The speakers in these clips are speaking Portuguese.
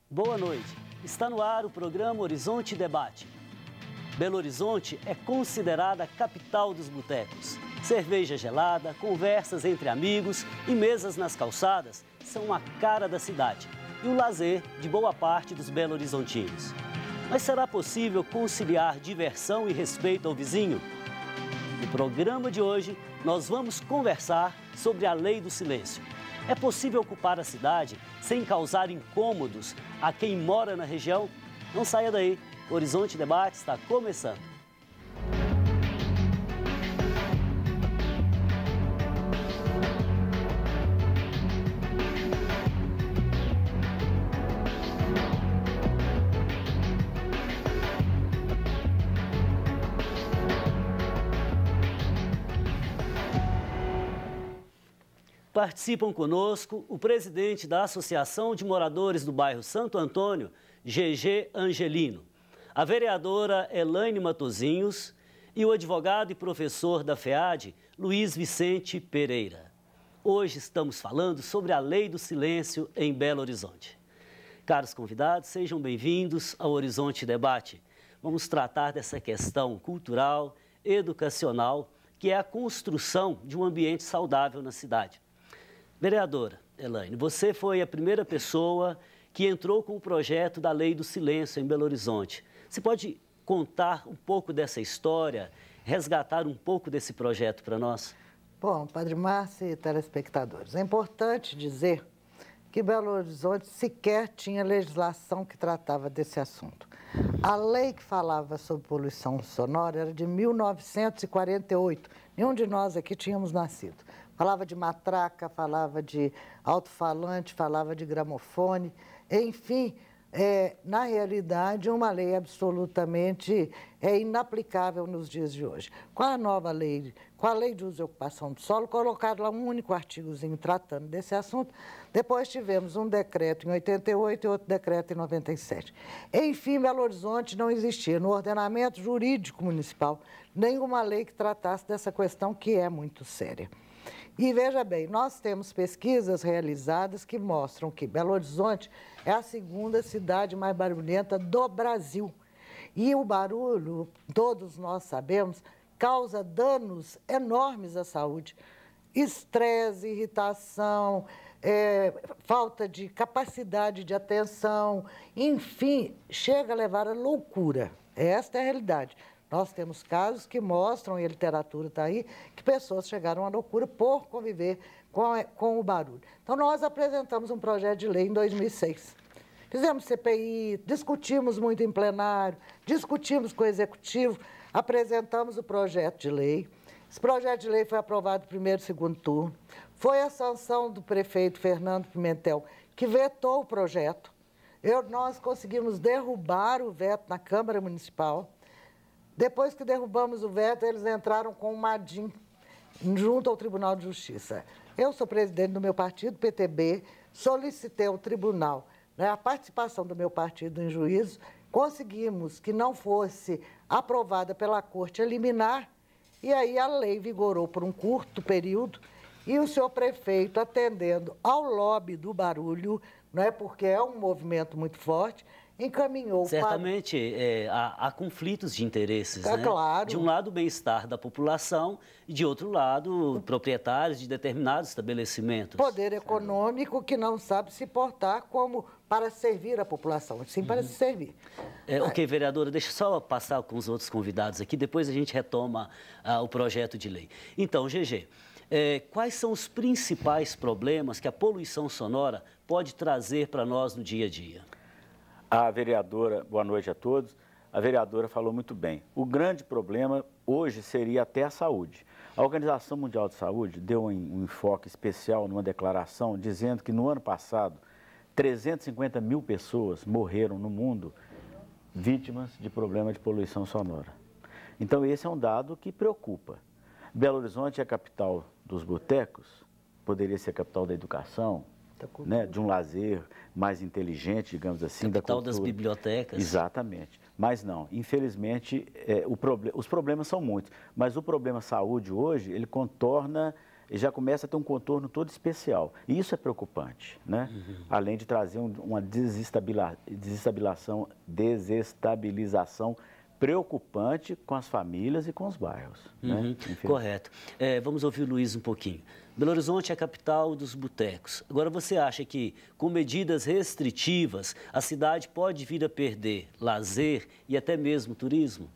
Boa noite. Está no ar o programa Horizonte Debate. Belo Horizonte é considerada a capital dos botecos. Cerveja gelada, conversas entre amigos e mesas nas calçadas são a cara da cidade e o lazer de boa parte dos belo-horizontinos. Mas será possível conciliar diversão e respeito ao vizinho? No programa de hoje, nós vamos conversar sobre a lei do silêncio. É possível ocupar a cidade sem causar incômodos a quem mora na região? Não saia daí, o Horizonte Debate está começando. Participam conosco o presidente da Associação de Moradores do Bairro Santo Antônio, GG Angelino, a vereadora Elaine Matosinhos e o advogado e professor da FEAD, Luiz Vicente Pereira. Hoje estamos falando sobre a Lei do Silêncio em Belo Horizonte. Caros convidados, sejam bem-vindos ao Horizonte Debate. Vamos tratar dessa questão cultural, educacional, que é a construção de um ambiente saudável na cidade. Vereadora Elaine, você foi a primeira pessoa que entrou com o projeto da Lei do Silêncio em Belo Horizonte. Você pode contar um pouco dessa história, resgatar um pouco desse projeto para nós? Bom, Padre Márcio e telespectadores, é importante dizer que Belo Horizonte sequer tinha legislação que tratava desse assunto. A lei que falava sobre poluição sonora era de 1948. Nenhum de nós aqui tínhamos nascido. Falava de matraca, falava de alto-falante, falava de gramofone, enfim, na realidade, uma lei absolutamente inaplicável nos dias de hoje. Com a nova lei, com a lei de uso e ocupação do solo, colocaram lá um único artigozinho tratando desse assunto. Depois tivemos um decreto em 88 e outro decreto em 97. Enfim, Belo Horizonte não existia no ordenamento jurídico municipal nenhuma lei que tratasse dessa questão que é muito séria. E veja bem, nós temos pesquisas realizadas que mostram que Belo Horizonte é a segunda cidade mais barulhenta do Brasil. E o barulho, todos nós sabemos, causa danos enormes à saúde. Estresse, irritação, falta de capacidade de atenção, enfim, chega a levar à loucura. Esta é a realidade. Nós temos casos que mostram, e a literatura está aí, que pessoas chegaram à loucura por conviver com o barulho. Então, nós apresentamos um projeto de lei em 2006. Fizemos CPI, discutimos muito em plenário, discutimos com o Executivo, apresentamos o projeto de lei. Esse projeto de lei foi aprovado no primeiro e segundo turno. Foi a sanção do prefeito Fernando Pimentel, que vetou o projeto. Nós conseguimos derrubar o veto na Câmara Municipal. Depois que derrubamos o veto, eles entraram com o MADIM, junto ao Tribunal de Justiça. Eu sou presidente do meu partido, PTB, solicitei ao tribunal, a participação do meu partido em juízo, conseguimos que não fosse aprovada pela Corte liminar, e aí a lei vigorou por um curto período, e o senhor prefeito, atendendo ao lobby do barulho, porque é um movimento muito forte, encaminhou certamente há conflitos de interesses, né? Claro. De um lado, o bem-estar da população e, de outro lado, proprietários de determinados estabelecimentos. Poder econômico que não sabe se portar como para servir a população, sim para se servir. Ok, vereadora, deixa eu só passar com os outros convidados aqui, depois a gente retoma o projeto de lei. Então, GG, quais são os principais problemas que a poluição sonora pode trazer para nós no dia a dia? A vereadora, boa noite a todos, a vereadora falou muito bem. O grande problema hoje seria até a saúde. A Organização Mundial de Saúde deu um enfoque especial numa declaração dizendo que no ano passado 350 mil pessoas morreram no mundo vítimas de problemas de poluição sonora. Então esse é um dado que preocupa. Belo Horizonte é a capital dos botecos, poderia ser a capital da educação, né, de um lazer mais inteligente, digamos assim, capital das bibliotecas. Exatamente. Mas não, infelizmente, os problemas são muitos. Mas o problema saúde hoje, ele contorna já começa a ter um contorno todo especial. E isso é preocupante, né? Além de trazer uma desestabilização preocupante com as famílias e com os bairros. Né? Correto. Vamos ouvir o Luiz um pouquinho. Belo Horizonte é a capital dos botecos. Agora, você acha que, com medidas restritivas, a cidade pode vir a perder lazer e até mesmo turismo?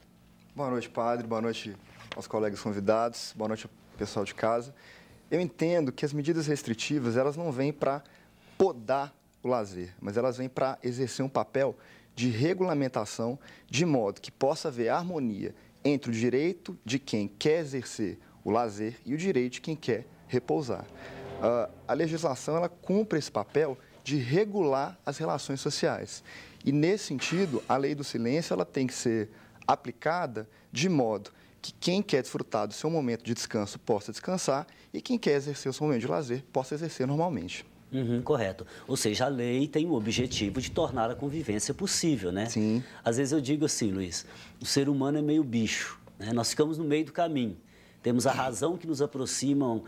Boa noite, padre. Boa noite aos colegas convidados. Boa noite ao pessoal de casa. Eu entendo que as medidas restritivas, elas não vêm para podar o lazer, mas elas vêm para exercer um papel de regulamentação, de modo que possa haver harmonia entre o direito de quem quer exercer o lazer e o direito de quem quer repousar. A legislação, ela cumpre esse papel de regular as relações sociais. E, nesse sentido, a lei do silêncio, ela tem que ser aplicada de modo que quem quer desfrutar do seu momento de descanso possa descansar e quem quer exercer o seu momento de lazer possa exercer normalmente. Correto. Ou seja, a lei tem o objetivo de tornar a convivência possível, né? Sim. Às vezes eu digo assim, Luiz, o ser humano é meio bicho, né? Nós ficamos no meio do caminho. Temos a razão que nos aproxima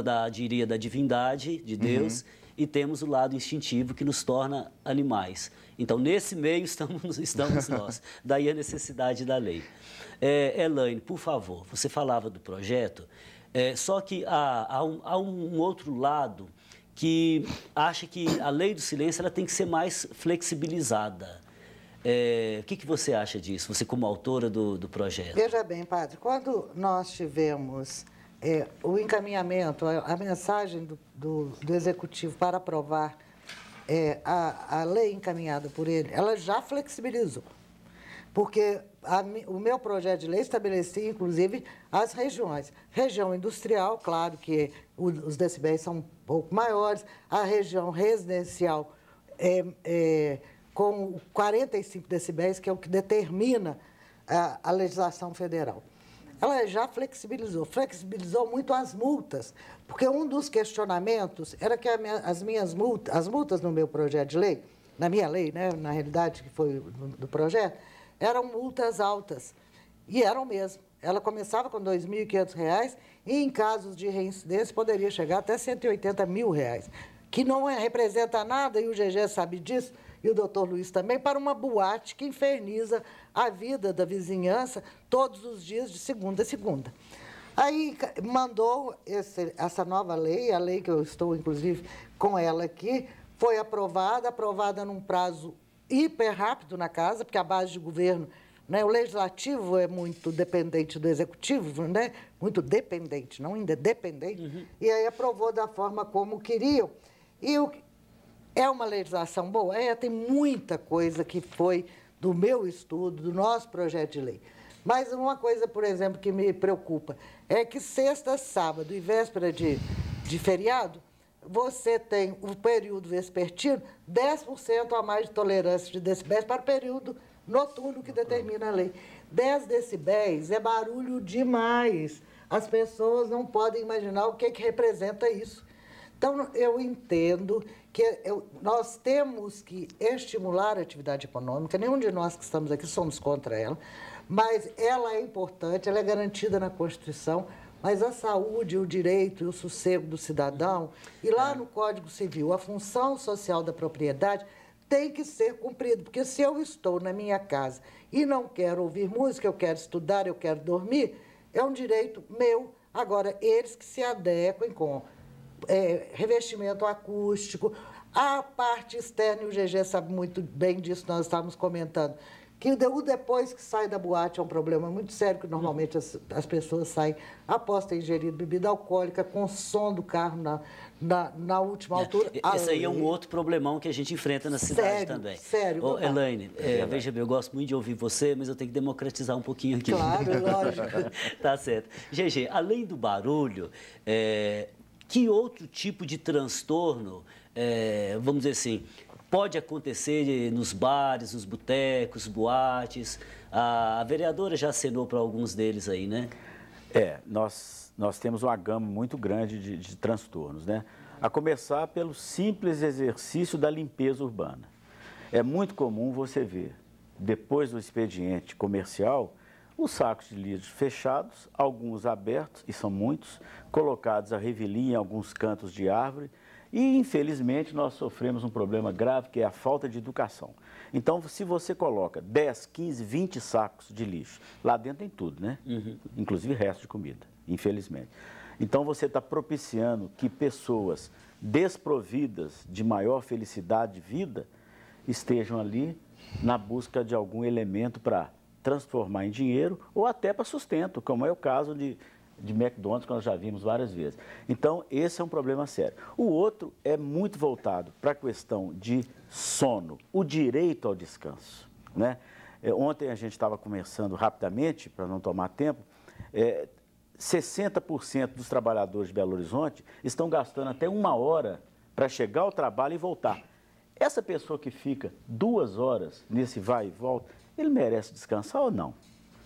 da divindade, de Deus, e temos o lado instintivo que nos torna animais. Então, nesse meio estamos nós. Daí a necessidade da lei. Elaine, por favor, você falava do projeto, só que há um outro lado que acha que a lei do silêncio ela tem que ser mais flexibilizada. O que você acha disso, você como autora do projeto? Veja bem, padre, quando nós tivemos o encaminhamento, a mensagem do Executivo para aprovar a lei encaminhada por ele, ela já flexibilizou. Porque o meu projeto de lei estabelecia, inclusive, as regiões. Região industrial, claro que os decibéis são um pouco maiores, a região residencial com 45 decibéis, que é o que determina a legislação federal. Ela já flexibilizou muito as multas, porque um dos questionamentos era que as multas no meu projeto de lei, na minha lei, né, na realidade, que foi do projeto, eram multas altas, e eram mesmo. Ela começava com R$ 2.500 e, em casos de reincidência, poderia chegar até R$ 180 mil, que não representa nada, e o GG sabe disso, e o doutor Luiz também, para uma boate que inferniza a vida da vizinhança todos os dias, de segunda a segunda. Aí mandou essa nova lei, a lei que eu estou, inclusive, com ela aqui, foi aprovada num prazo hiper rápido na casa, porque a base de governo, né, o legislativo é muito dependente do executivo, né, muito dependente, não ainda dependente, e aí aprovou da forma como queriam. E é uma legislação boa? Tem muita coisa que foi do meu estudo, do nosso projeto de lei. Mas uma coisa, por exemplo, que me preocupa é que sexta, sábado e véspera de feriado, você tem o período vespertino 10% a mais de tolerância de decibéis para o período noturno que determina a lei. 10 decibéis é barulho demais. As pessoas não podem imaginar o que representa isso. Então, eu entendo que nós temos que estimular a atividade econômica, nenhum de nós que estamos aqui somos contra ela, mas ela é importante, ela é garantida na Constituição, mas a saúde, o direito e o sossego do cidadão, e lá no Código Civil, a função social da propriedade tem que ser cumprida, porque se eu estou na minha casa e não quero ouvir música, eu quero estudar, eu quero dormir, é um direito meu. Agora, eles que se adequem com revestimento acústico, a parte externa, e o GG sabe muito bem disso, nós estávamos comentando, que o depois que sai da boate é um problema muito sério, que normalmente as pessoas saem após ter ingerido bebida alcoólica, com som do carro na última altura. Esse aí é um outro problemão que a gente enfrenta na cidade também. Sério. Elaine, veja bem, eu gosto muito de ouvir você, mas eu tenho que democratizar um pouquinho aqui. Claro, lógico. Tá certo. GG, além do barulho, que outro tipo de transtorno, vamos dizer assim, pode acontecer nos bares, nos botecos, boates? A vereadora já acenou para alguns deles aí, né? Nós temos uma gama muito grande de transtornos, né? A começar pelo simples exercício da limpeza urbana. É muito comum você ver, depois do expediente comercial, Os sacos de lixo fechados, alguns abertos, e são muitos, colocados a revelia em alguns cantos de árvore. E, infelizmente, nós sofremos um problema grave, que é a falta de educação. Então, se você coloca 10, 15, 20 sacos de lixo, lá dentro tem tudo, né? Inclusive resto de comida, infelizmente. Então, você está propiciando que pessoas desprovidas de maior felicidade de vida estejam ali na busca de algum elemento para transformar em dinheiro ou até para sustento, como é o caso de McDonald's, que nós já vimos várias vezes. Então, esse é um problema sério. O outro é muito voltado para a questão de sono, o direito ao descanso, né? Ontem a gente estava conversando rapidamente, para não tomar tempo, 60% dos trabalhadores de Belo Horizonte estão gastando até 1 hora para chegar ao trabalho e voltar. Essa pessoa que fica 2 horas nesse vai e volta, ele merece descansar ou não?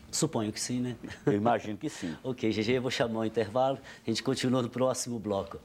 Suponho que sim, né? Eu imagino que sim. Ok, GG, eu vou chamar o intervalo, a gente continua no próximo bloco.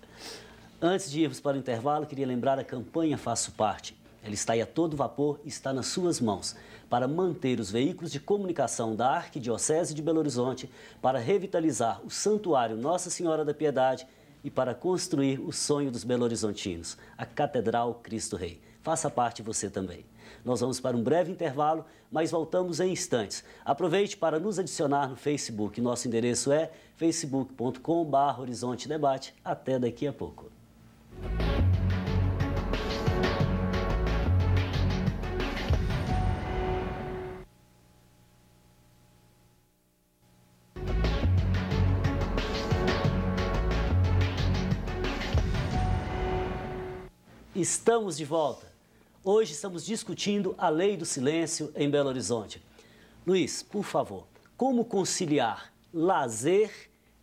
Antes de irmos para o intervalo, queria lembrar a campanha Faço Parte. Ela está aí a todo vapor e está nas suas mãos para manter os veículos de comunicação da Arquidiocese de Belo Horizonte, para revitalizar o Santuário Nossa Senhora da Piedade e para construir o sonho dos belo-horizontinos, a Catedral Cristo Rei. Faça parte você também. Nós vamos para um breve intervalo, mas voltamos em instantes. Aproveite para nos adicionar no Facebook. Nosso endereço é facebook.com/Horizonte Debate. Até daqui a pouco. Estamos de volta. Hoje estamos discutindo a lei do silêncio em Belo Horizonte. Luiz, por favor, como conciliar lazer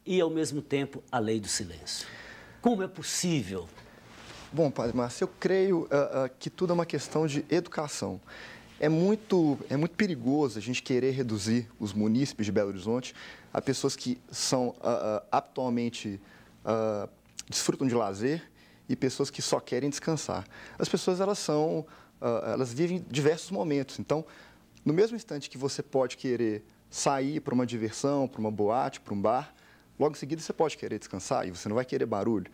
e, ao mesmo tempo, a lei do silêncio? Como é possível? Bom, Padre Márcio, eu creio que tudo é uma questão de educação. É muito perigoso a gente querer reduzir os munícipes de Belo Horizonte a pessoas que são atualmente desfrutam de lazer e pessoas que só querem descansar. As pessoas, elas vivem diversos momentos. Então, no mesmo instante que você pode querer sair para uma diversão, para uma boate, para um bar, logo em seguida você pode querer descansar e você não vai querer barulho.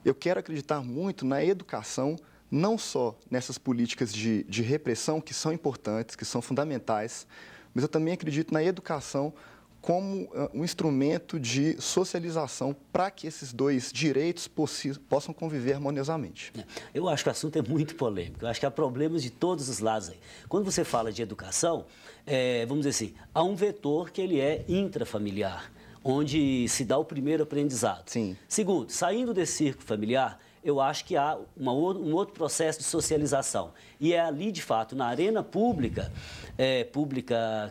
Eu quero acreditar muito na educação, não só nessas políticas de repressão, que são importantes, que são fundamentais, mas eu também acredito na educação como um instrumento de socialização para que esses dois direitos possam conviver harmoniosamente. Eu acho que o assunto é muito polêmico. Eu acho que há problemas de todos os lados aí. Quando você fala de educação, vamos dizer assim, há um vetor que ele é intrafamiliar, onde se dá o primeiro aprendizado. Sim. Segundo, saindo desse círculo familiar, eu acho que há um outro processo de socialização. E é ali, de fato, na arena pública,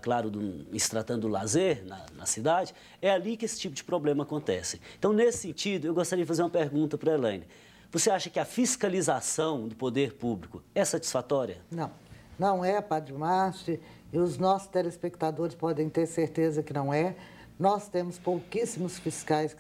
claro, se tratando do lazer na cidade, é ali que esse tipo de problema acontece. Então, nesse sentido, eu gostaria de fazer uma pergunta para a Elaine. Você acha que a fiscalização do poder público é satisfatória? Não, não é, Padre Márcio, e os nossos telespectadores podem ter certeza que não é. Nós temos pouquíssimos fiscais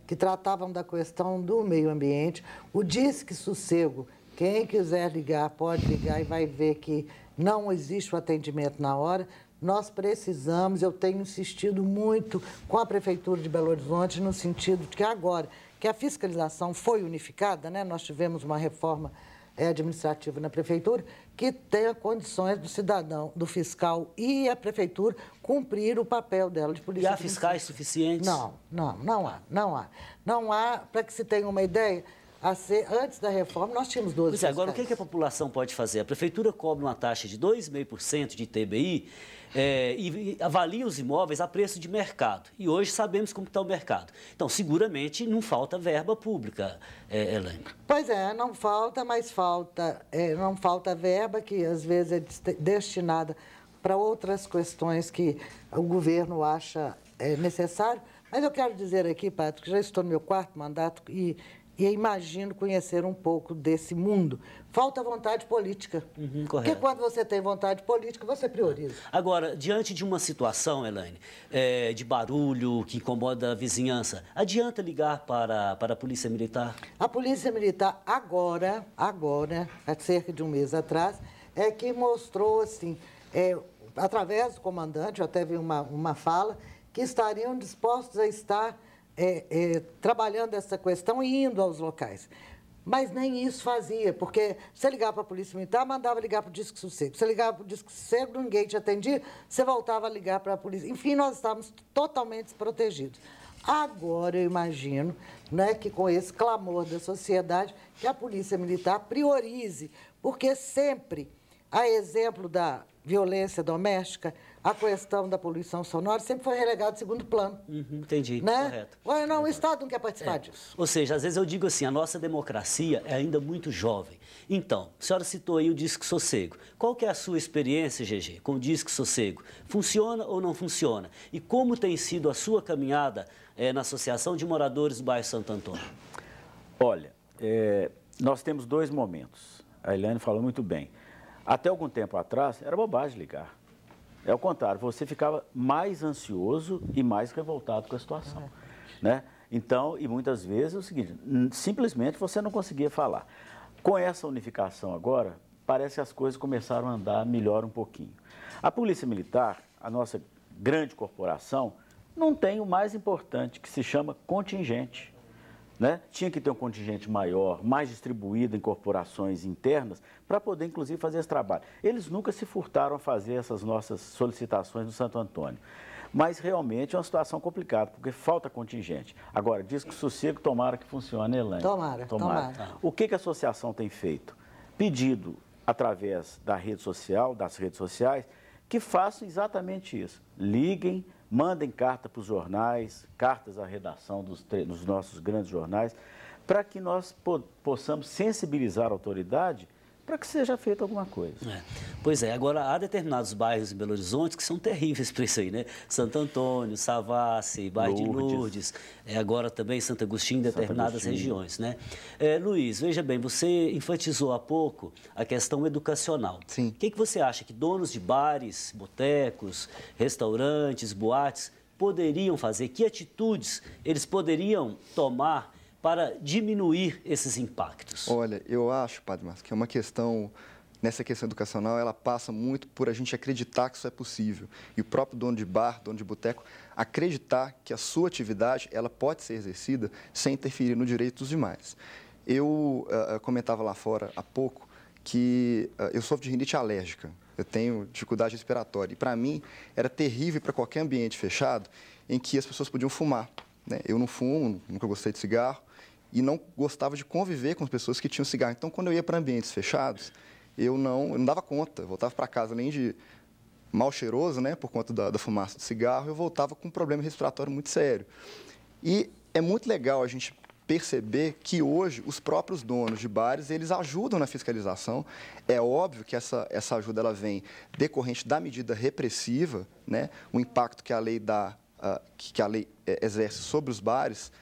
que tratavam da questão do meio ambiente. O Disque Sossego, quem quiser ligar, pode ligar e vai ver que não existe o atendimento na hora. Nós precisamos, eu tenho insistido muito com a Prefeitura de Belo Horizonte, no sentido de que agora que a fiscalização foi unificada, né, nós tivemos uma reforma administrativa na Prefeitura, que tenha condições do cidadão, do fiscal e a Prefeitura cumprir o papel dela de polícia. E há fiscais suficientes? Não há, para que se tenha uma ideia, antes da reforma nós tínhamos 12 fiscais. Agora, o que a população pode fazer? A Prefeitura cobra uma taxa de 2,5% de ITBI e avalia os imóveis a preço de mercado. E hoje sabemos como está o mercado. Então, seguramente, não falta verba pública, Elaine. Pois é, não falta, mas não falta verba que, às vezes, é destinada para outras questões que o governo acha necessário. Mas eu quero dizer aqui, Padre, que já estou no meu 4º mandato e imagino conhecer um pouco desse mundo. Falta vontade política. Correto. Porque quando você tem vontade política, você prioriza. Agora, diante de uma situação, Elaine, de barulho que incomoda a vizinhança, adianta ligar para a Polícia Militar? A Polícia Militar, agora, há cerca de um mês atrás, é que mostrou, assim, através do comandante, eu até vi uma fala, que estariam dispostos a estar trabalhando essa questão e indo aos locais. Mas nem isso fazia, porque você ligava para a Polícia Militar, mandava ligar para o Disque Sossego. Você ligava para o Disque Sossego, ninguém te atendia, você voltava a ligar para a polícia. Enfim, nós estávamos totalmente desprotegidos. Agora eu imagino, né, que com esse clamor da sociedade, que a Polícia Militar priorize, porque sempre, a exemplo da violência doméstica, a questão da poluição sonora sempre foi relegada ao segundo plano. Entendi, né? correto. Olha, não, o Estado não quer participar disso. Ou seja, às vezes eu digo assim, a nossa democracia é ainda muito jovem. Então, a senhora citou aí o Disque Sossego. Qual que é a sua experiência, GG, com o Disque Sossego? Funciona ou não funciona? E como tem sido a sua caminhada na Associação de Moradores do Bairro Santo Antônio? Olha, nós temos dois momentos. A Eliane falou muito bem. Até algum tempo atrás, era bobagem ligar. É o contrário, você ficava mais ansioso e mais revoltado com a situação. Né? Então, e muitas vezes é o seguinte, simplesmente você não conseguia falar. Com essa unificação agora, parece que as coisas começaram a andar melhor um pouquinho. A Polícia Militar, a nossa grande corporação, não tem o mais importante, que se chama contingente. Né? Tinha que ter um contingente maior, mais distribuído em corporações internas, para poder, inclusive, fazer esse trabalho. Eles nunca se furtaram a fazer essas nossas solicitações no Santo Antônio. Mas, realmente, é uma situação complicada, porque falta contingente. Agora, Disque Sossego, tomara que funcione, Elaine. Tomara. O que a associação tem feito? Pedido, através da rede social, das redes sociais, que façam exatamente isso. Liguem, mandem carta para os jornais, cartas à redação dos nossos grandes jornais, para que nós possamos sensibilizar a autoridade para que seja feita alguma coisa. Pois é, agora há determinados bairros em Belo Horizonte que são terríveis para isso aí, né? Santo Antônio, Savassi, bairro de Lourdes, agora também Santo Agostinho, em determinadas regiões, né? Luiz, veja bem, você enfatizou há pouco a questão educacional. Sim. O que você acha que donos de bares, botecos, restaurantes, boates poderiam fazer? Que atitudes eles poderiam tomar para diminuir esses impactos? Olha, eu acho, Padre Márcio, que é uma questão, nessa questão educacional, ela passa muito por a gente acreditar que isso é possível. E o próprio dono de bar, dono de boteco, acreditar que a sua atividade, ela pode ser exercida sem interferir no direito dos demais. Eu comentava lá fora há pouco que eu sofro de rinite alérgica, eu tenho dificuldade respiratória. E para mim, era terrível para qualquer ambiente fechado em que as pessoas podiam fumar. Né? Eu não fumo, nunca gostei de cigarro. E não gostava de conviver com as pessoas que tinham cigarro. Então, quando eu ia para ambientes fechados, eu não dava conta. Eu voltava para casa, além de mal cheiroso, né, por conta da fumaça do cigarro, eu voltava com um problema respiratório muito sério. E é muito legal a gente perceber que hoje os próprios donos de bares, eles ajudam na fiscalização. É óbvio que essa ajuda ela vem decorrente da medida repressiva, né, o impacto que a lei exerce sobre os bares,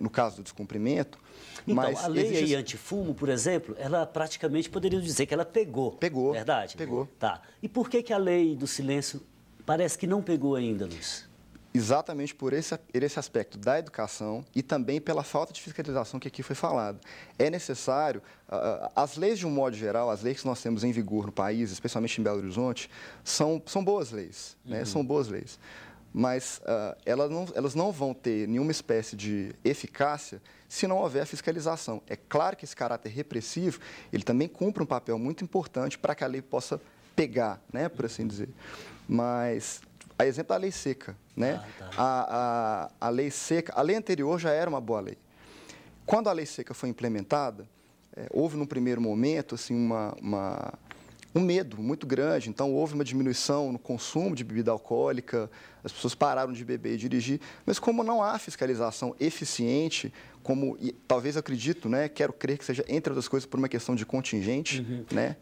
no caso do descumprimento. Então, mas a lei aí antifumo, por exemplo, ela praticamente poderia dizer que ela pegou. Pegou. Verdade? Pegou. Tá. E por que a lei do silêncio parece que não pegou ainda, Luiz? Exatamente por esse aspecto da educação e também pela falta de fiscalização que aqui foi falado. É necessário, as leis de um modo geral, as leis que nós temos em vigor no país, especialmente em Belo Horizonte, são boas leis, né? São boas leis. Mas elas não vão ter nenhuma espécie de eficácia se não houver fiscalização. É claro que esse caráter repressivo, ele também cumpre um papel muito importante para que a lei possa pegar, né, por assim dizer. Mas, a exemplo da lei seca, né? A lei seca, a lei anterior já era uma boa lei. Quando a lei seca foi implementada, houve num primeiro momento assim, um medo muito grande, então houve uma diminuição no consumo de bebida alcoólica, as pessoas pararam de beber e dirigir, mas como não há fiscalização eficiente, e talvez acredito, né, quero crer que seja, entre outras coisas, por uma questão de contingente, né?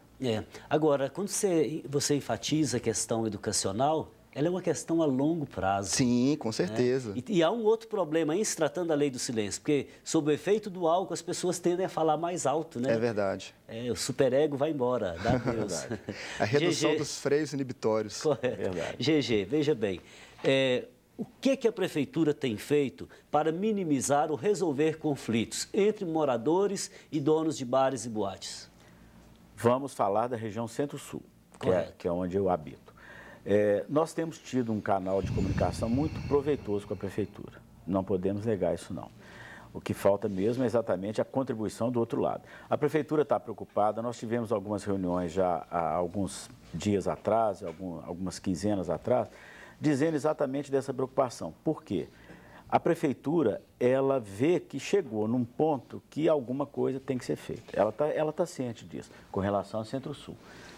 Agora, quando você enfatiza a questão educacional, ela é uma questão a longo prazo. Sim, com certeza. Né? E há um outro problema em se tratando da lei do silêncio, porque sob o efeito do álcool as pessoas tendem a falar mais alto, né? É verdade. O superego vai embora, dá Deus. A redução dos freios inibitórios. Correto. É verdade. GG, veja bem, o que a prefeitura tem feito para minimizar ou resolver conflitos entre moradores e donos de bares e boates? Vamos falar da região Centro-Sul, que é onde eu habito. Nós temos tido um canal de comunicação muito proveitoso com a Prefeitura. Não podemos negar isso, não. O que falta mesmo é exatamente a contribuição do outro lado. A Prefeitura está preocupada, nós tivemos algumas reuniões já há alguns dias atrás, algumas quinzenas atrás, dizendo exatamente dessa preocupação. Por quê? A Prefeitura, ela vê que chegou num ponto que alguma coisa tem que ser feita. Ela tá ciente disso, com relação ao Centro-Sul.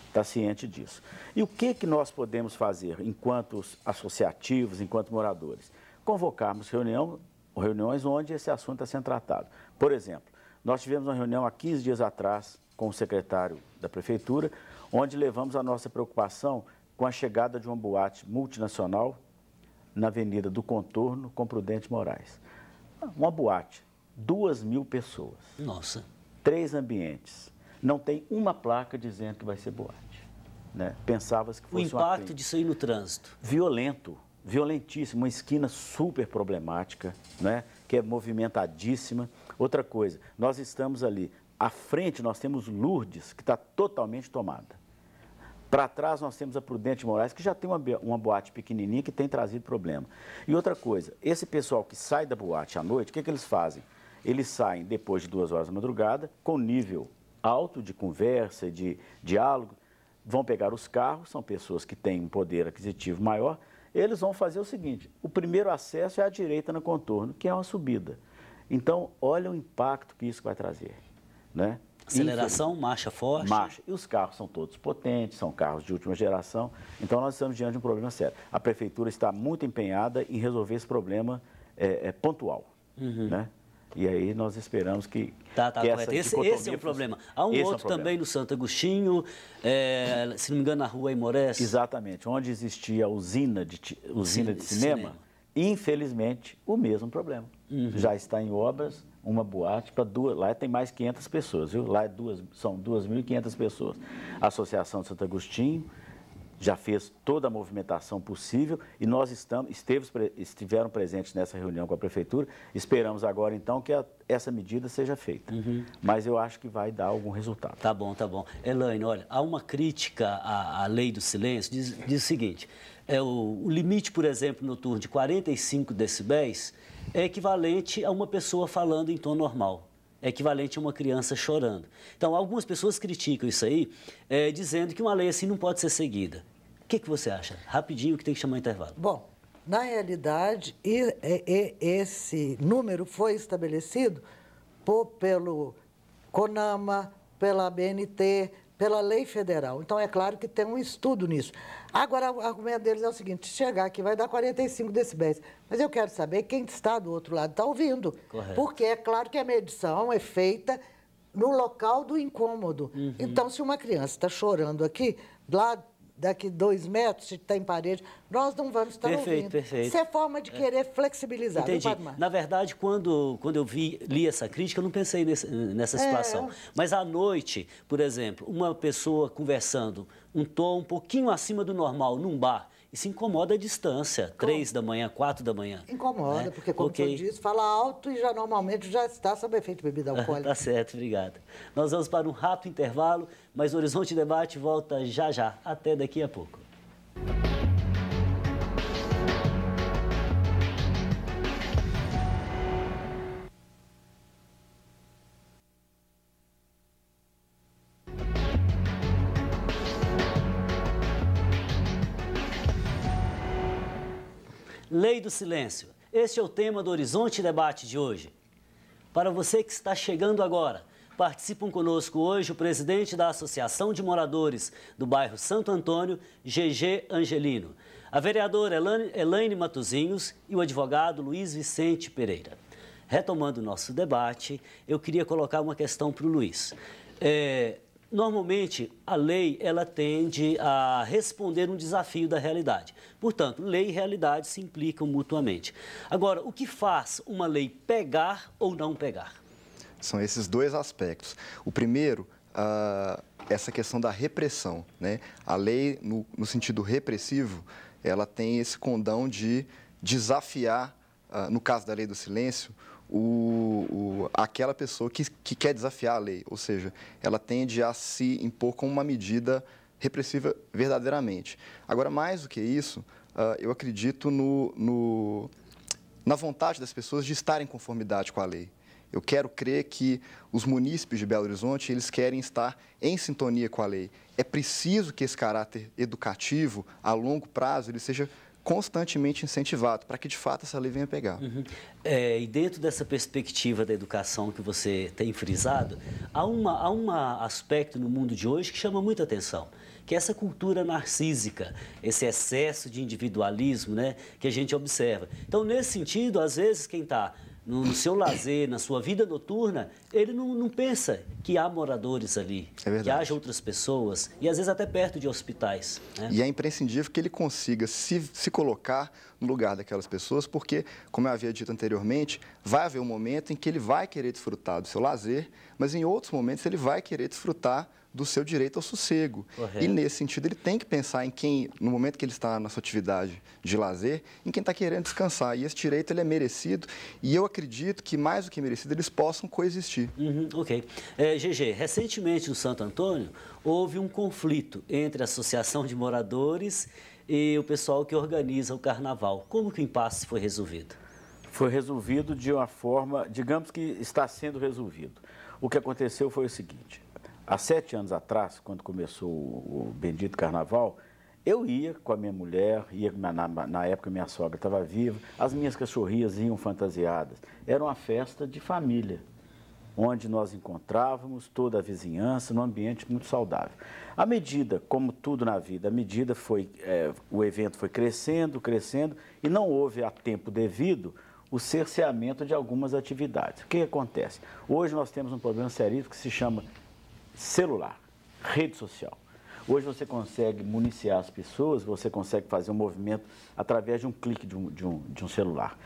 Está ciente disso. E o que nós podemos fazer enquanto associativos, enquanto moradores? Convocarmos reuniões onde esse assunto está sendo tratado. Por exemplo, nós tivemos uma reunião há 15 dias atrás com o secretário da Prefeitura, onde levamos a nossa preocupação com a chegada de uma boate multinacional na Avenida do Contorno com Prudente Moraes. Uma boate, 2.000 pessoas. Nossa. 3 ambientes. Não tem uma placa dizendo que vai ser boate. Né? Pensava-se que fosse o impacto disso aí no trânsito? Violento, violentíssimo, uma esquina super problemática, né? Que é movimentadíssima. Outra coisa, nós estamos ali, à frente nós temos Lourdes, que está totalmente tomada. Para trás nós temos a Prudente Moraes, que já tem uma boate pequenininha que tem trazido problema. E outra coisa, esse pessoal que sai da boate à noite, o que eles fazem? Eles saem depois de 2 horas da madrugada, com nível alto de conversa, de diálogo, vão pegar os carros, são pessoas que têm um poder aquisitivo maior, eles vão fazer o seguinte, o primeiro acesso é à direita no Contorno, que é uma subida. Então, olha o impacto que isso vai trazer, né? Aceleração, marcha forte. Marcha. E os carros são todos potentes, são carros de última geração, então nós estamos diante de um problema sério. A Prefeitura está muito empenhada em resolver esse problema pontual, né? E aí nós esperamos que correto. Esse é o problema. Há um outro também no Santo Agostinho, se não me engano, na rua Aimorés. Exatamente, onde existia a usina de cinema, infelizmente, o mesmo problema. Já está em obras uma boate para 2, lá tem mais 500 pessoas, viu? Lá são 2.500 pessoas. A Associação de Santo Agostinho já fez toda a movimentação possível e nós estiveram presentes nessa reunião com a Prefeitura. Esperamos agora, então, que essa medida seja feita. Mas eu acho que vai dar algum resultado. Tá bom, tá bom. Elaine, olha, há uma crítica à lei do silêncio, diz o seguinte, o limite, por exemplo, noturno de 45 decibéis é equivalente a uma pessoa falando em tom normal. É equivalente a uma criança chorando. Então, algumas pessoas criticam isso aí, dizendo que uma lei assim não pode ser seguida. O que você acha? Rapidinho, que tem que chamar o intervalo. Bom, na realidade, esse número foi estabelecido pelo CONAMA, pela ABNT, pela lei federal. Então, é claro que tem um estudo nisso. Agora, o argumento deles é o seguinte, chegar aqui vai dar 45 decibéis. Mas eu quero saber quem está do outro lado está ouvindo. Correto. Porque é claro que a medição é feita no local do incômodo. Então, se uma criança está chorando aqui, lá daqui 2 metros, se está em parede, nós não vamos estar ouvindo. Perfeito. Isso é forma de querer flexibilizar. Entendi. Na verdade, quando eu li essa crítica, eu não pensei nessa situação. Mas à noite, por exemplo, uma pessoa conversando um tom um pouquinho acima do normal num bar, e se incomoda a distância, 3 da manhã, 4 da manhã. Incomoda, né? porque, como você disse, fala alto e já normalmente já está sob efeito de bebida alcoólica. Tá certo, obrigado. Nós vamos para um rápido intervalo, mas o Horizonte Debate volta já. Até daqui a pouco. Lei do silêncio. Este é o tema do Horizonte Debate de hoje. Para você que está chegando agora, participam conosco hoje o presidente da Associação de Moradores do bairro Santo Antônio, GG Angelino, a vereadora Elaine Matosinhos e o advogado Luiz Vicente Pereira. Retomando o nosso debate, eu queria colocar uma questão para o Luiz. Normalmente, a lei ela tende a responder um desafio da realidade. Portanto, lei e realidade se implicam mutuamente. Agora, o que faz uma lei pegar ou não pegar? São esses 2 aspectos. O primeiro, essa questão da repressão, né? A lei, no sentido repressivo, ela tem esse condão de desafiar, no caso da lei do silêncio, aquela pessoa que quer desafiar a lei, ou seja, ela tende a se impor como uma medida repressiva verdadeiramente. Agora, mais do que isso, eu acredito na vontade das pessoas de estarem em conformidade com a lei. Eu quero crer que os munícipes de Belo Horizonte, eles querem estar em sintonia com a lei. É preciso que esse caráter educativo, a longo prazo, ele seja constantemente incentivado, para que, de fato, essa lei venha pegar. E dentro dessa perspectiva da educação que você tem frisado, há um aspecto no mundo de hoje que chama muita atenção, que é essa cultura narcísica, esse excesso de individualismo, né, que a gente observa. Então, nesse sentido, às vezes, quem está no seu lazer, na sua vida noturna, ele não pensa que há moradores ali, que haja outras pessoas, e às vezes até perto de hospitais. Né? E é imprescindível que ele consiga se colocar no lugar daquelas pessoas, porque, como eu havia dito anteriormente, vai haver um momento em que ele vai querer desfrutar do seu lazer, mas em outros momentos ele vai querer desfrutar do seu direito ao sossego. Correto. E, nesse sentido, ele tem que pensar em quem, no momento que ele está na sua atividade de lazer, em quem está querendo descansar. E esse direito ele é merecido, e eu acredito que, mais do que merecido, eles possam coexistir. Ok. GG, recentemente no Santo Antônio, houve um conflito entre a Associação de Moradores e o pessoal que organiza o Carnaval. Como que o impasse foi resolvido? Foi resolvido de uma forma, digamos que está sendo resolvido. O que aconteceu foi o seguinte: há 7 anos atrás, quando começou o bendito Carnaval, eu ia com a minha mulher, na época minha sogra estava viva, as minhas cachorrinhas iam fantasiadas. Era uma festa de família, onde nós encontrávamos toda a vizinhança num ambiente muito saudável. À medida, como tudo na vida, o evento foi crescendo, e não houve a tempo devido o cerceamento de algumas atividades. O que acontece? Hoje nós temos um problema seríssimo que se chama celular, rede social. Hoje você consegue municiar as pessoas, você consegue fazer um movimento através de um clique de um celular.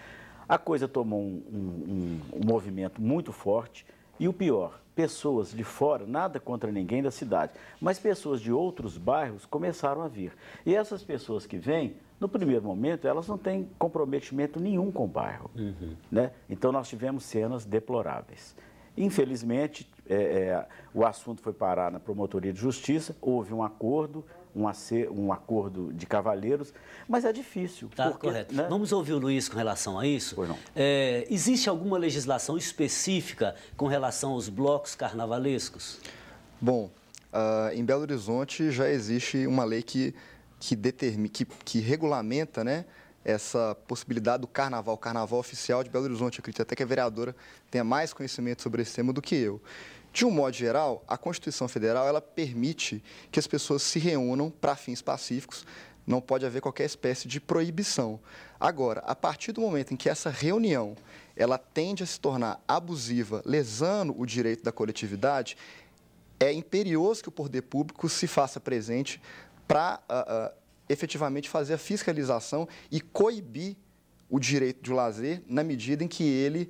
A coisa tomou um movimento muito forte e o pior, pessoas de fora, nada contra ninguém da cidade, mas pessoas de outros bairros começaram a vir. E essas pessoas que vêm, no primeiro momento, elas não têm comprometimento nenhum com o bairro. Né? Então nós tivemos cenas deploráveis. Infelizmente, o assunto foi parar na Promotoria de Justiça, houve um acordo, um acordo de cavalheiros, mas é difícil. Tá, correto. Né? Vamos ouvir o Luiz com relação a isso? Pois não. Existe alguma legislação específica com relação aos blocos carnavalescos? Bom, em Belo Horizonte já existe uma lei que regulamenta, né, essa possibilidade do carnaval oficial de Belo Horizonte. Eu acredito até que a vereadora tenha mais conhecimento sobre esse tema do que eu. De um modo geral, a Constituição Federal ela permite que as pessoas se reúnam para fins pacíficos, não pode haver qualquer espécie de proibição. Agora, a partir do momento em que essa reunião ela tende a se tornar abusiva, lesando o direito da coletividade, é imperioso que o poder público se faça presente para efetivamente fazer a fiscalização e coibir o direito de lazer na medida em que ele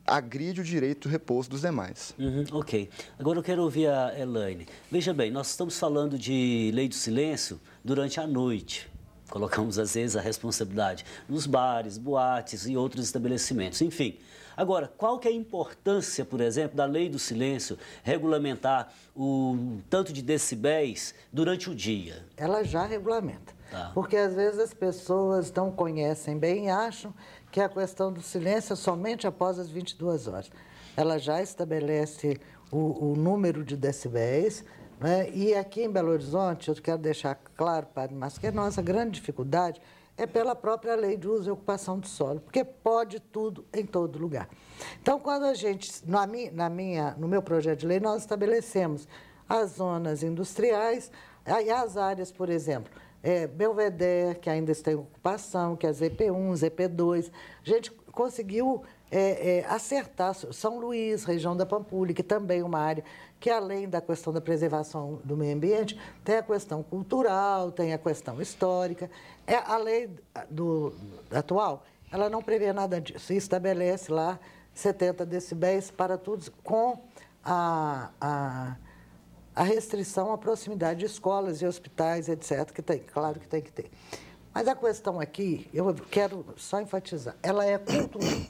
agride o direito do repouso dos demais. Ok. Agora eu quero ouvir a Elaine. Veja bem, nós estamos falando de lei do silêncio durante a noite. Colocamos, às vezes, a responsabilidade nos bares, boates e outros estabelecimentos. Enfim, agora, qual que é a importância, por exemplo, da lei do silêncio regulamentar o tanto de decibéis durante o dia? Ela já regulamenta. Tá. Porque, às vezes, as pessoas não conhecem bem e acham que a questão do silêncio é somente após as 22 horas. Ela já estabelece o número de decibéis, né? E aqui em Belo Horizonte, eu quero deixar claro, Padre Márcio, que a nossa grande dificuldade é pela própria lei de uso e ocupação do solo, porque pode tudo em todo lugar. Então, quando a gente, no meu projeto de lei, nós estabelecemos as zonas industriais e as áreas, por exemplo, Belvedere, que ainda está em ocupação, que é ZP1, ZP2. A gente conseguiu acertar São Luís, região da Pampulha, que também é uma área que, além da questão da preservação do meio ambiente, tem a questão cultural, tem a questão histórica. A lei atual, ela não prevê nada disso, e estabelece lá 70 decibéis para todos, com a restrição à proximidade de escolas e hospitais, etc., que tem, claro que tem que ter. Mas a questão aqui, eu quero só enfatizar, ela é cultural.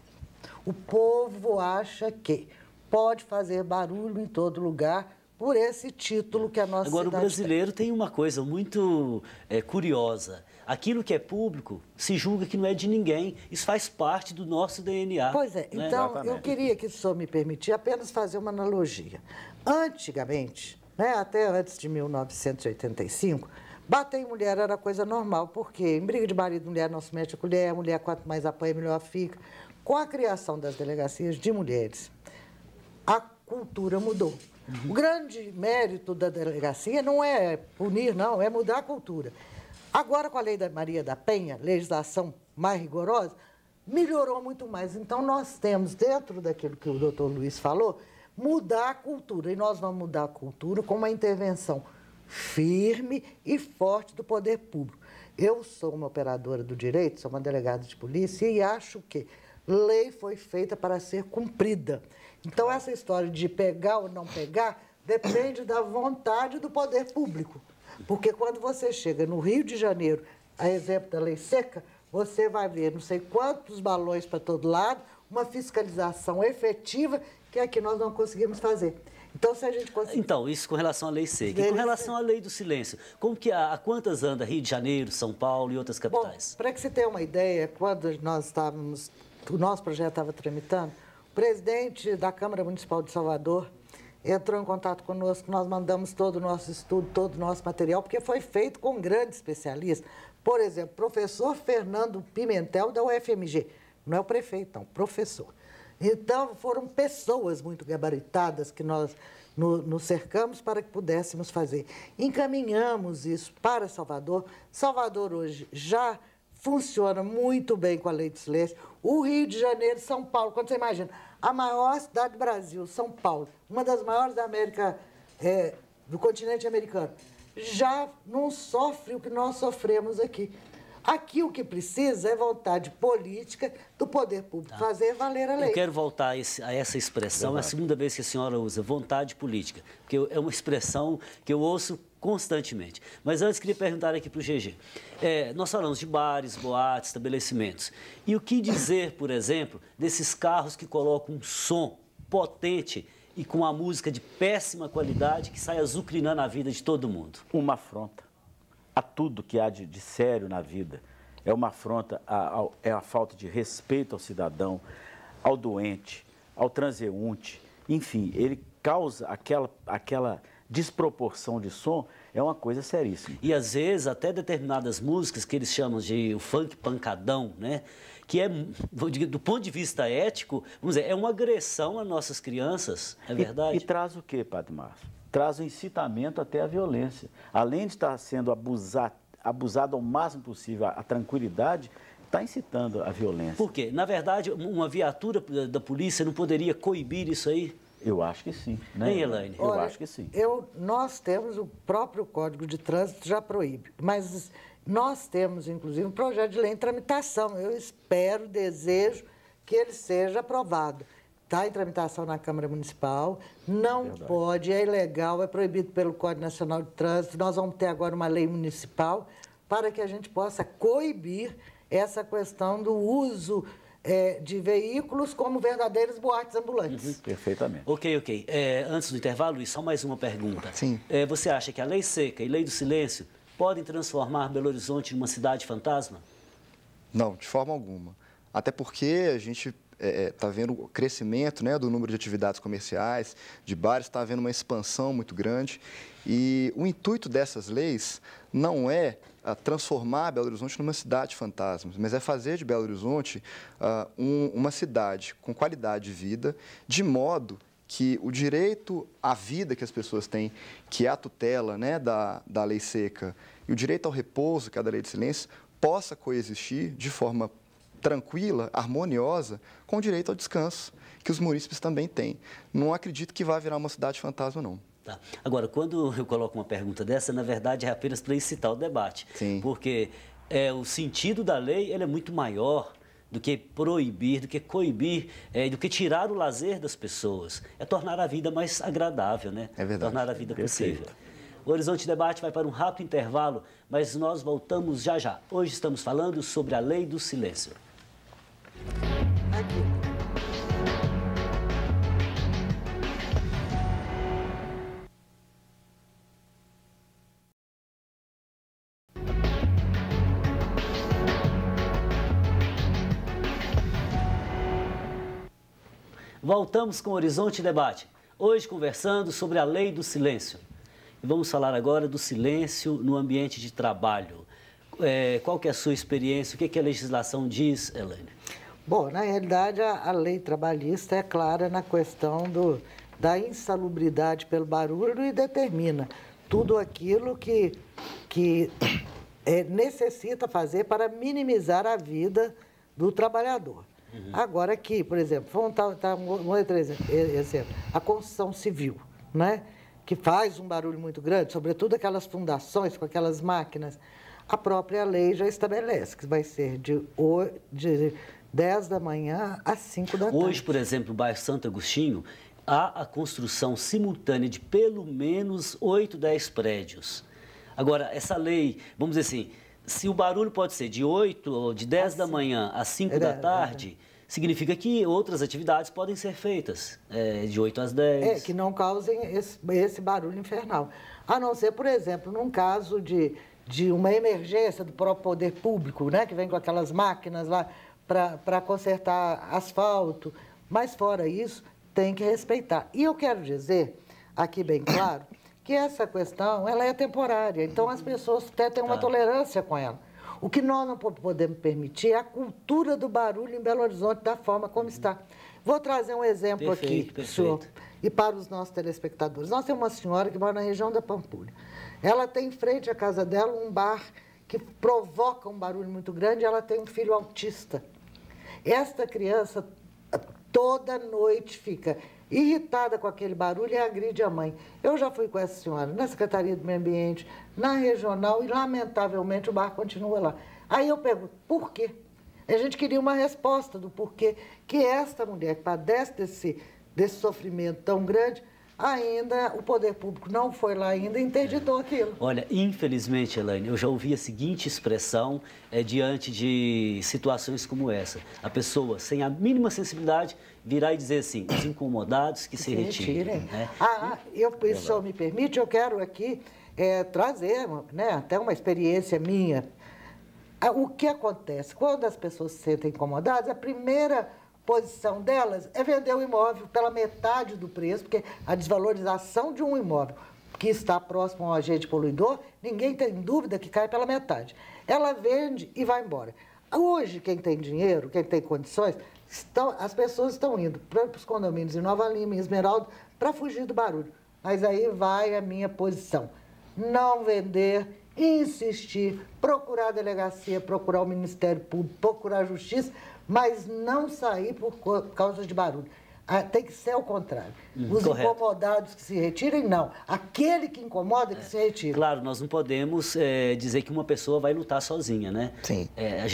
O povo acha que pode fazer barulho em todo lugar, por esse título que a nossa Agora, o cidade brasileiro tem uma coisa muito curiosa. Aquilo que é público se julga que não é de ninguém. Isso faz parte do nosso DNA. Pois é. Né? Então, Exatamente. eu queria que o senhor me permitisse apenas fazer uma analogia. Antigamente, né, até antes de 1985, bater em mulher era coisa normal, porque em briga de marido e mulher não se mete a colher, a mulher quanto mais apanha, melhor fica. Com a criação das delegacias de mulheres, a cultura mudou. O grande mérito da delegacia não é punir, não, é mudar a cultura. Agora, com a lei da Maria da Penha, legislação mais rigorosa, melhorou muito mais. Então, nós temos, dentro daquilo que o doutor Luiz falou, mudar a cultura. E nós vamos mudar a cultura com uma intervenção firme e forte do poder público. Eu sou uma operadora do direito, sou uma delegada de polícia e acho que lei foi feita para ser cumprida. Então, essa história de pegar ou não pegar depende da vontade do poder público. Porque quando você chega no Rio de Janeiro, a exemplo da lei seca, você vai ver não sei quantos balões para todo lado, uma fiscalização efetiva que aqui nós não conseguimos fazer. Então, se a gente conseguir... Então, isso com relação à lei seca. E com relação à lei do silêncio, como que há quantas anda Rio de Janeiro, São Paulo e outras capitais? Bom, para que você tenha uma ideia, quando nós estávamos, o nosso projeto estava tramitando, o presidente da Câmara Municipal de Salvador entrou em contato conosco, nós mandamos todo o nosso estudo, todo o nosso material, porque foi feito com grandes especialistas. Por exemplo, professor Fernando Pimentel, da UFMG. Não é o prefeito, não, professor. Então, foram pessoas muito gabaritadas que nós nos cercamos para que pudéssemos fazer. Encaminhamos isso para Salvador. Salvador hoje já funciona muito bem com a lei de silêncio. O Rio de Janeiro, São Paulo, quando você imagina, a maior cidade do Brasil, São Paulo, uma das maiores da América, do continente americano, já não sofre o que nós sofremos aqui. Aqui o que precisa é vontade política do poder público, fazer valer a lei. Eu quero voltar a essa expressão, é a segunda vez que a senhora usa, vontade política, porque é uma expressão que eu ouço constantemente. Mas antes, queria perguntar aqui para o GG. Nós falamos de bares, boates, estabelecimentos. E o que dizer, por exemplo, desses carros que colocam um som potente e com uma música de péssima qualidade que sai azucrinando a vida de todo mundo? Uma afronta a tudo que há de sério na vida. É uma afronta é a falta de respeito ao cidadão, ao doente, ao transeunte. Enfim, ele causa aquela desproporção de som, é uma coisa seríssima. E às vezes até determinadas músicas que eles chamam de o funk pancadão, né? Que é, do ponto de vista ético, vamos dizer, é uma agressão às nossas crianças, é verdade? E traz o quê, Padre Márcio? Traz o incitamento até à violência. Além de estar sendo abusado ao máximo possível a tranquilidade, está incitando a violência. Por quê? Na verdade, uma viatura da polícia não poderia coibir isso aí? Eu acho que sim. Né? Hein, Elaine? Eu acho que sim. Nós temos o próprio Código de Trânsito já proíbe, mas nós temos, inclusive, um projeto de lei em tramitação. Eu espero, desejo que ele seja aprovado. Está em tramitação na Câmara Municipal, não pode, é ilegal, é proibido pelo Código Nacional de Trânsito. Nós vamos ter agora uma lei municipal para que a gente possa coibir essa questão do uso de veículos como verdadeiros boates ambulantes. Perfeitamente. Ok. Antes do intervalo, Luiz, só mais uma pergunta. Sim. Você acha que a lei seca e lei do silêncio podem transformar Belo Horizonte numa cidade fantasma? Não, de forma alguma. Até porque a gente está vendo o crescimento, né, do número de atividades comerciais, de bares, está havendo uma expansão muito grande. E o intuito dessas leis não é transformar Belo Horizonte numa cidade fantasma, mas é fazer de Belo Horizonte uma cidade com qualidade de vida, de modo que o direito à vida que as pessoas têm, que é a tutela, né, da lei seca, e o direito ao repouso, que é a da lei de silêncio, possa coexistir de forma tranquila, harmoniosa, com o direito ao descanso, que os munícipes também têm. Não acredito que vai virar uma cidade fantasma, não. Tá. Agora, quando eu coloco uma pergunta dessa, na verdade é apenas para incitar o debate. Sim. Porque o sentido da lei ele é muito maior do que proibir, do que coibir, do que tirar o lazer das pessoas. É tornar a vida mais agradável, né? É verdade. Tornar a vida possível. O Horizonte Debate vai para um rápido intervalo, mas nós voltamos já já. Hoje estamos falando sobre a lei do silêncio. Voltamos com o Horizonte Debate. Hoje conversando sobre a lei do silêncio. E vamos falar agora do silêncio no ambiente de trabalho. Qual que é a sua experiência? O que a legislação diz, Elaine? Bom, na realidade, a lei trabalhista é clara na questão da insalubridade pelo barulho e determina tudo aquilo que necessita fazer para minimizar a vida do trabalhador. Agora aqui, por exemplo, vamos dar um outro exemplo, a construção civil, né? Que faz um barulho muito grande, sobretudo aquelas fundações com aquelas máquinas. A própria lei já estabelece que vai ser de 10 da manhã às 5 da tarde. Hoje, por exemplo, no bairro Santo Agostinho, há a construção simultânea de pelo menos 8, 10 prédios. Agora, essa lei, vamos dizer assim, se o barulho pode ser de 8 ou de 10 da manhã às 5 da tarde, significa que outras atividades podem ser feitas de 8 às 10. Que não causem esse barulho infernal. A não ser, por exemplo, num caso de uma emergência do próprio poder público, né, que vem com aquelas máquinas lá para consertar asfalto. Mas, fora isso, tem que respeitar. E eu quero dizer, aqui bem claro, que essa questão ela é temporária. Então, as pessoas até têm uma tolerância com ela. O que nós não podemos permitir é a cultura do barulho em Belo Horizonte da forma como está. Vou trazer um exemplo aqui para o senhor e para os nossos telespectadores. Nós temos uma senhora que mora na região da Pampulha. Ela tem em frente à casa dela um bar que provoca um barulho muito grande e ela tem um filho autista. Esta criança toda noite fica irritada com aquele barulho e agride a mãe. Eu já fui com essa senhora na Secretaria do Meio Ambiente, na regional, e lamentavelmente o bar continua lá. Aí eu pergunto, por quê? A gente queria uma resposta do porquê que esta mulher que padece desse sofrimento tão grande, ainda o poder público não foi lá ainda e interditou aquilo. Olha, infelizmente, Elaine, eu já ouvi a seguinte expressão diante de situações como essa. A pessoa, sem a mínima sensibilidade, virar e dizer assim, os incomodados que se retirem. Né? Se o senhor me permite, eu quero aqui trazer, né, até uma experiência minha. O que acontece? Quando as pessoas se sentem incomodadas, a primeira posição delas é vender o imóvel pela metade do preço, porque a desvalorização de um imóvel que está próximo a um agente poluidor, ninguém tem dúvida que cai pela metade. Ela vende e vai embora. Hoje, quem tem dinheiro, quem tem condições, as pessoas estão indo para os condomínios em Nova Lima, em Esmeralda, para fugir do barulho. Mas aí vai a minha posição. Não vender, insistir, procurar a delegacia, procurar o Ministério Público, procurar a Justiça, mas não sair por causa de barulho. Tem que ser o contrário. Os correto. Incomodados que se retirem, não. Aquele que incomoda que se retire. Claro, nós não podemos dizer que uma pessoa vai lutar sozinha, né? Sim.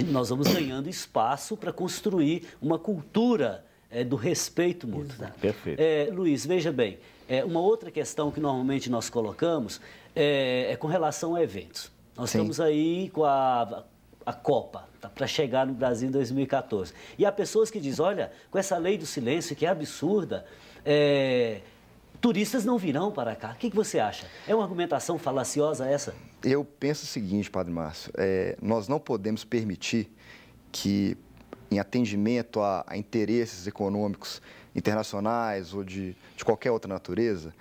Nós vamos ganhando espaço para construir uma cultura do respeito mútuo. Né? Perfeito. Luiz, veja bem, uma outra questão que normalmente nós colocamos é com relação a eventos. Nós estamos aí com a Copa, para chegar no Brasil em 2014. E há pessoas que dizem, olha, com essa lei do silêncio, que é absurda, turistas não virão para cá. O que você acha? É uma argumentação falaciosa essa? Eu penso o seguinte, Padre Márcio, nós não podemos permitir que, em atendimento a interesses econômicos internacionais ou de qualquer outra natureza,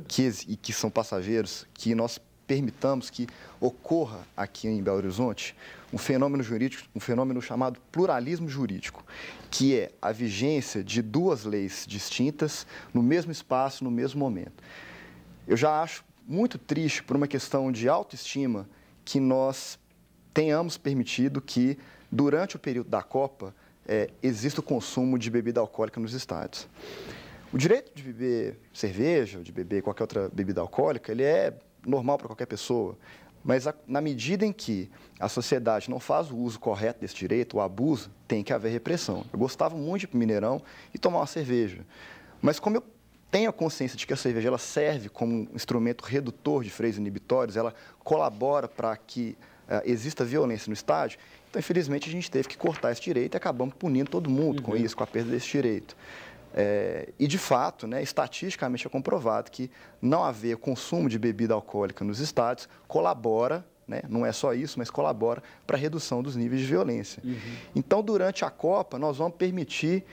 que são passageiros, que nós permitamos que ocorra aqui em Belo Horizonte um fenômeno jurídico, um fenômeno chamado pluralismo jurídico, que é a vigência de duas leis distintas no mesmo espaço, no mesmo momento. Eu já acho muito triste, por uma questão de autoestima, que nós tenhamos permitido que, durante o período da Copa, exista o consumo de bebida alcoólica nos estádios. O direito de beber cerveja, ou de beber qualquer outra bebida alcoólica, ele é normal para qualquer pessoa, mas na medida em que a sociedade não faz o uso correto desse direito, o abuso, tem que haver repressão. Eu gostava muito de ir para o Mineirão e tomar uma cerveja, mas como eu tenho a consciência de que a cerveja ela serve como um instrumento redutor de freios inibitórios, ela colabora para que exista violência no estádio, então, infelizmente, a gente teve que cortar esse direito e acabamos punindo todo mundo com isso, com a perda desse direito. E, de fato, né, estatisticamente é comprovado que não haver consumo de bebida alcoólica nos estádios colabora, né, não é só isso, mas colabora para a redução dos níveis de violência. Então, durante a Copa, nós vamos permitir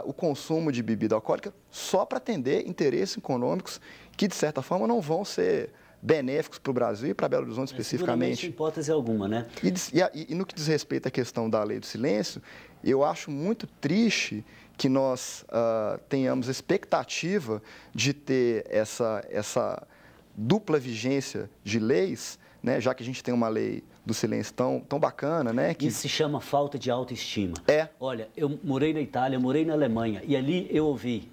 o consumo de bebida alcoólica só para atender interesses econômicos que, de certa forma, não vão ser benéficos para o Brasil e para Belo Horizonte especificamente. Sem hipótese alguma, né? E no que diz respeito à questão da lei do silêncio, eu acho muito triste que nós tenhamos expectativa de ter essa dupla vigência de leis, né, já que a gente tem uma lei do silêncio tão bacana, né? Que isso se chama falta de autoestima. É. Olha, eu morei na Itália, morei na Alemanha, e ali eu ouvi,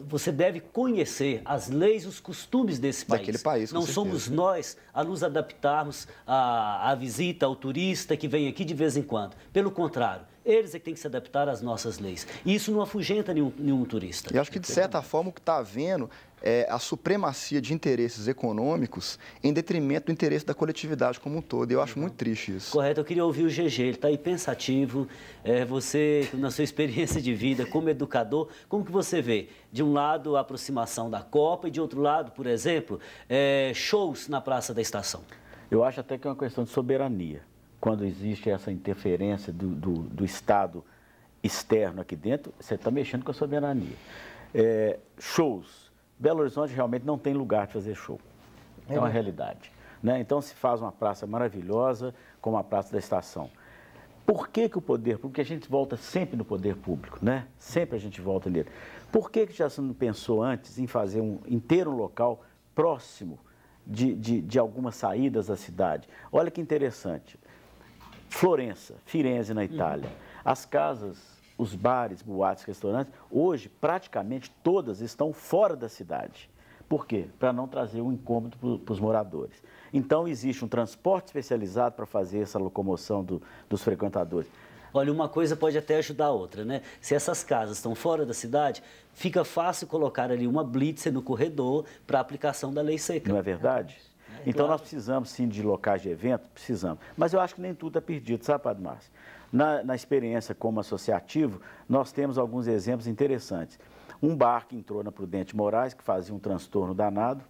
você deve conhecer as leis e os costumes desse país. Daquele país, com Não certeza. somos nós a nos adaptarmos à visita, ao turista que vem aqui de vez em quando. Pelo contrário, eles é que têm que se adaptar às nossas leis. E isso não afugenta nenhum turista. E acho que, de certa forma, o que está havendo é a supremacia de interesses econômicos em detrimento do interesse da coletividade como um todo. E eu acho muito triste isso. Correto, eu queria ouvir o GG, ele está aí pensativo. Você, na sua experiência de vida como educador, como que você vê? De um lado, a aproximação da Copa e de outro lado, por exemplo, shows na Praça da Estação. Eu acho até que é uma questão de soberania. Quando existe essa interferência do Estado externo aqui dentro, você está mexendo com a soberania. Shows. Belo Horizonte realmente não tem lugar de fazer show. É uma realidade, né? Então se faz uma praça maravilhosa, como a Praça da Estação. Por que o poder público, porque a gente volta sempre no poder público, né? Sempre a gente volta nele. Por que já se não pensou antes em fazer ter um local próximo de algumas saídas da cidade? Olha que interessante. Florença, Firenze na Itália, as casas, os bares, boates, restaurantes, hoje praticamente todas estão fora da cidade. Por quê? Para não trazer um incômodo para os moradores. Então existe um transporte especializado para fazer essa locomoção dos frequentadores. Olha, uma coisa pode até ajudar a outra, né? Se essas casas estão fora da cidade, fica fácil colocar ali uma blitzer no corredor para a aplicação da lei seca. Não é verdade? Então nós precisamos sim de locais de evento, precisamos. Mas eu acho que nem tudo é perdido, sabe, Padre Márcio? Na experiência como associativo, nós temos alguns exemplos interessantes. Um bar que entrou na Prudente Moraes, que fazia um transtorno danado,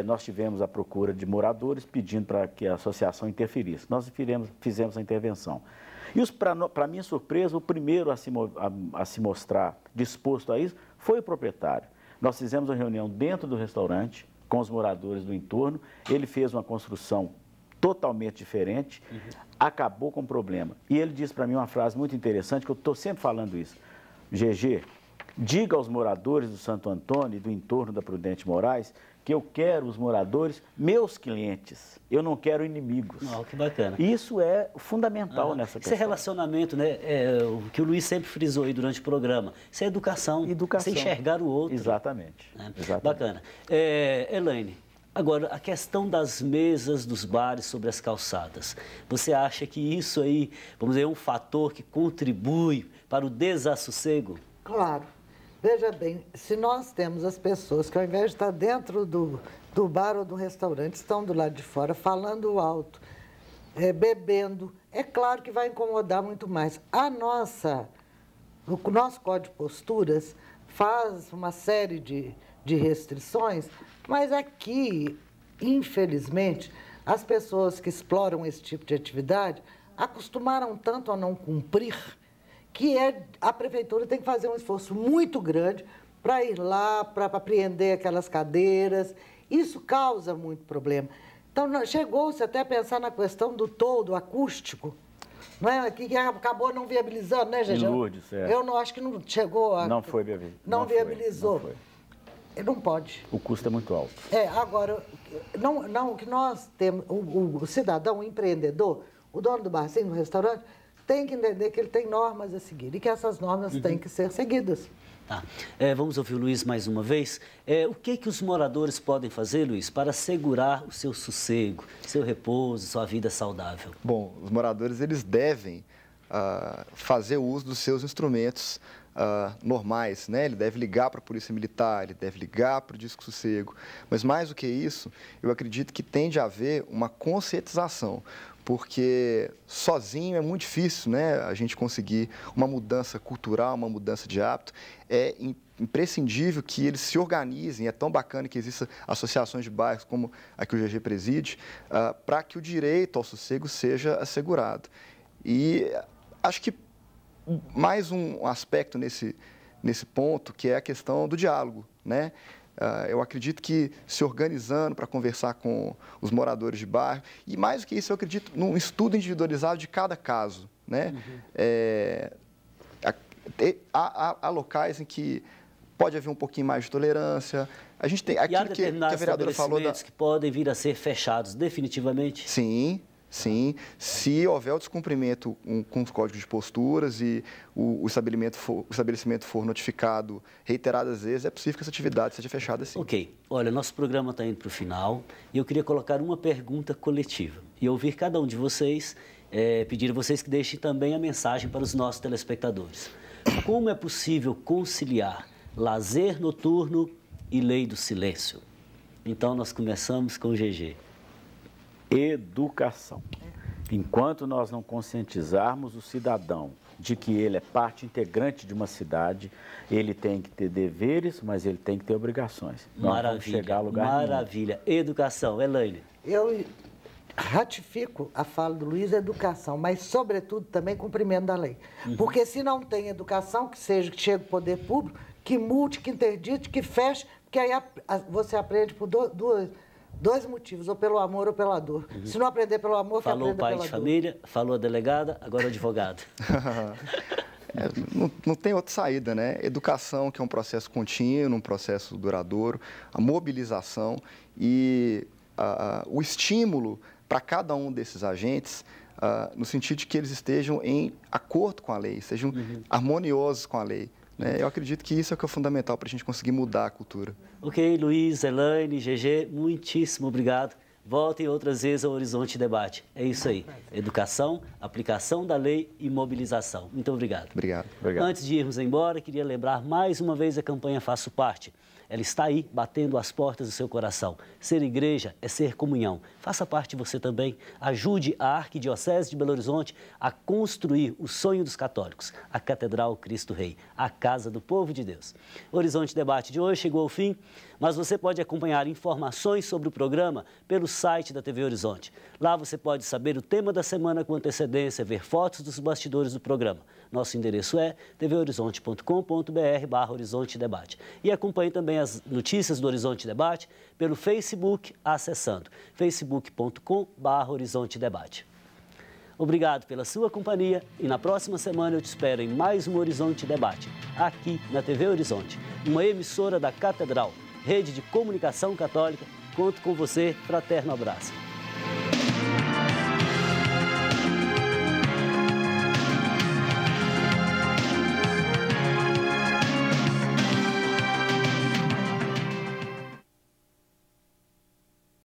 nós tivemos a procura de moradores pedindo para que a associação interferisse. Nós fizemos a intervenção. E, para minha surpresa, o primeiro a se mostrar disposto a isso foi o proprietário. Nós fizemos uma reunião dentro do restaurante, com os moradores do entorno, ele fez uma construção totalmente diferente, acabou com o problema. E ele disse para mim uma frase muito interessante, que eu estou sempre falando isso. GG, diga aos moradores do Santo Antônio e do entorno da Prudente Moraes que eu quero os moradores, meus clientes, eu não quero inimigos. Oh, que bacana. Isso é fundamental nessa questão. Esse relacionamento, né, o que o Luiz sempre frisou aí durante o programa, isso é educação. Educação. Você enxergar o outro. Exatamente. Exatamente. Bacana. Elaine, agora, a questão das mesas dos bares sobre as calçadas. Você acha que isso aí, vamos dizer, é um fator que contribui para o desassossego? Claro. Veja bem, se nós temos as pessoas que ao invés de estar dentro do bar ou do restaurante, estão do lado de fora, falando alto, bebendo, é claro que vai incomodar muito mais. O nosso Código de Posturas faz uma série de restrições, mas aqui, infelizmente, as pessoas que exploram esse tipo de atividade acostumaram tanto a não cumprir que a prefeitura tem que fazer um esforço muito grande para ir lá, para apreender aquelas cadeiras. Isso causa muito problema. Então, chegou-se até a pensar na questão do toldo acústico, não é? Que acabou não viabilizando, né, Gegé? Lourdes, Eu não acho que não chegou a... Não foi viabilizado. Não viabilizou. Não foi. Não pode. O custo é muito alto. Agora, o que nós temos, o cidadão, o empreendedor, o dono do barzinho, do restaurante, tem que entender que ele tem normas a seguir e que essas normas têm que ser seguidas. Tá. Vamos ouvir o Luiz mais uma vez. O que os moradores podem fazer, Luiz, para assegurar o seu sossego, seu repouso, sua vida saudável? Bom, os moradores eles devem fazer uso dos seus instrumentos normais, né? Ele deve ligar para a Polícia Militar, ele deve ligar para o Disque Sossego. Mas mais do que isso, eu acredito que tem de haver uma conscientização, porque sozinho é muito difícil, né, a gente conseguir uma mudança cultural, uma mudança de hábito. É imprescindível que eles se organizem, é tão bacana que existam associações de bairros como a que o GG preside, para que o direito ao sossego seja assegurado. E acho que mais um aspecto nesse ponto, que é a questão do diálogo, né? Eu acredito que se organizando para conversar com os moradores de bairro, e mais do que isso, eu acredito num estudo individualizado de cada caso, né? Há locais em que pode haver um pouquinho mais de tolerância. A gente tem aquilo que a vereadora falou que podem vir a ser fechados definitivamente? Sim. Sim, se houver o descumprimento com os códigos de posturas e o estabelecimento for notificado reiteradas vezes, é possível que essa atividade seja fechada sim. Ok. Olha, nosso programa está indo para o final e eu queria colocar uma pergunta coletiva e ouvir cada um de vocês, pedir a vocês que deixem também a mensagem para os nossos telespectadores. Como é possível conciliar lazer noturno e lei do silêncio? Então, nós começamos com o GG. Educação. Enquanto nós não conscientizarmos o cidadão de que ele é parte integrante de uma cidade, ele tem que ter deveres, mas ele tem que ter obrigações. Maravilha, vamos chegar a lugar maravilha. Nenhum. Educação, Elaine. Eu ratifico a fala do Luiz, educação, mas, sobretudo, também cumprimento da lei. Porque se não tem educação, que chegue o poder público, que multe, que interdite, que feche, porque aí você aprende por dois motivos, ou pelo amor ou pela dor. Se não aprender pelo amor, que aprenda pela dor. Falou o pai de família, falou a delegada, agora o advogado. Não tem outra saída, né? Educação, que é um processo contínuo, um processo duradouro, a mobilização e o estímulo para cada um desses agentes, no sentido de que eles estejam em acordo com a lei, sejam harmoniosos com a lei. Eu acredito que isso é o que é fundamental para a gente conseguir mudar a cultura. Ok, Luiz, Elaine, GG, muitíssimo obrigado. Voltem outras vezes ao Horizonte Debate. É isso aí. Educação, aplicação da lei e mobilização. Muito obrigado. Obrigado. Antes de irmos embora, queria lembrar mais uma vez a campanha Faço Parte. Ela está aí, batendo as portas do seu coração. Ser igreja é ser comunhão. Faça parte você também. Ajude a Arquidiocese de Belo Horizonte a construir o sonho dos católicos, a Catedral Cristo Rei, a casa do povo de Deus. O Horizonte Debate de hoje chegou ao fim, mas você pode acompanhar informações sobre o programa pelo site da TV Horizonte. Lá você pode saber o tema da semana com antecedência, ver fotos dos bastidores do programa. Nosso endereço é tvhorizonte.com.br/Horizonte Debate. E acompanhe também as notícias do Horizonte Debate pelo Facebook, acessando facebook.com/Horizonte Debate. Obrigado pela sua companhia e na próxima semana eu te espero em mais um Horizonte Debate, aqui na TV Horizonte, uma emissora da Catedral, rede de comunicação católica. Conto com você, fraterno abraço.